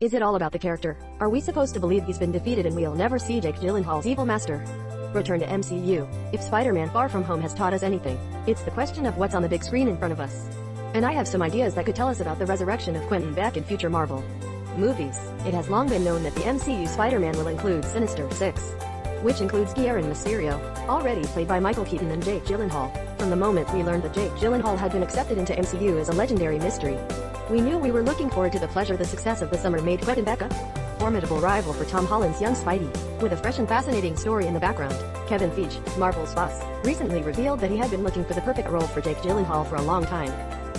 Is it all about the character? Are we supposed to believe he's been defeated and we'll never see Jake Gyllenhaal's evil master return to MCU? If Spider-Man Far From Home has taught us anything, it's the question of what's on the big screen in front of us. And I have some ideas that could tell us about the resurrection of Quentin Beck in future Marvel movies. It has long been known that the MCU Spider-Man will include Sinister Six, which includes Geier and Mysterio, already played by Michael Keaton and Jake Gyllenhaal. From the moment we learned that Jake Gyllenhaal had been accepted into MCU as a legendary mystery, we knew we were looking forward to the pleasure the success of the summer made Quentin Beck a formidable rival for Tom Holland's young Spidey. With a fresh and fascinating story in the background, Kevin Feige, Marvel's boss, recently revealed that he had been looking for the perfect role for Jake Gyllenhaal for a long time,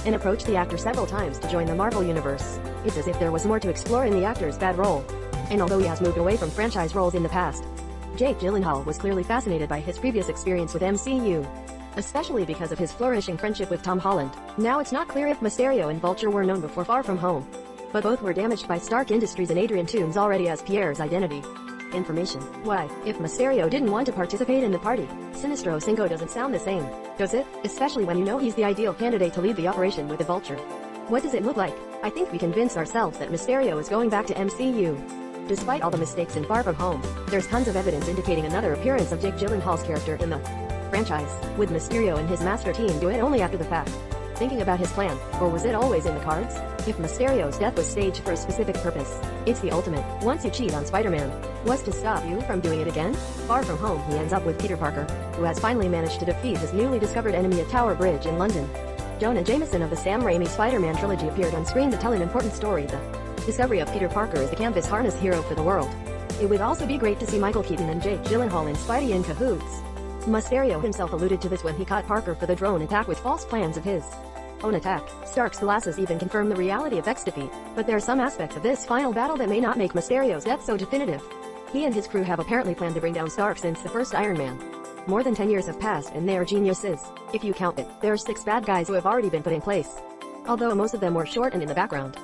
and approached the actor several times to join the Marvel Universe. It's as if there was more to explore in the actor's bad role. And although he has moved away from franchise roles in the past, Jake Gyllenhaal was clearly fascinated by his previous experience with MCU, especially because of his flourishing friendship with Tom Holland. Now it's not clear if Mysterio and Vulture were known before Far From Home, but both were damaged by Stark Industries and Adrian Toomes already as Pierre's identity information. Why, if Mysterio didn't want to participate in the party, Sinestro Cinco doesn't sound the same, does it? Especially when you know he's the ideal candidate to lead the operation with the Vulture. What does it look like? I think we convinced ourselves that Mysterio is going back to MCU. Despite all the mistakes in Far From Home, there's tons of evidence indicating another appearance of Jake Gyllenhaal's character in the franchise, with Mysterio and his master team do it only after the fact, thinking about his plan, or was it always in the cards? If Mysterio's death was staged for a specific purpose, it's the ultimate. Once you cheat on Spider-Man, what's to stop you from doing it again? Far From Home, he ends up with Peter Parker, who has finally managed to defeat his newly discovered enemy at Tower Bridge in London. Jonah Jameson of the Sam Raimi Spider-Man trilogy appeared on screen to tell an important story, the discovery of Peter Parker as the canvas harness hero for the world. It would also be great to see Michael Keaton and Jake Gyllenhaal and Spidey in cahoots. Mysterio himself alluded to this when he caught Parker for the drone attack with false plans of his own attack. Stark's glasses even confirm the reality of X defeat, but there are some aspects of this final battle that may not make Mysterio's death so definitive. He and his crew have apparently planned to bring down Stark since the first Iron Man. More than 10 years have passed and they are geniuses. If you count it, there are 6 bad guys who have already been put in place, although most of them were short and in the background.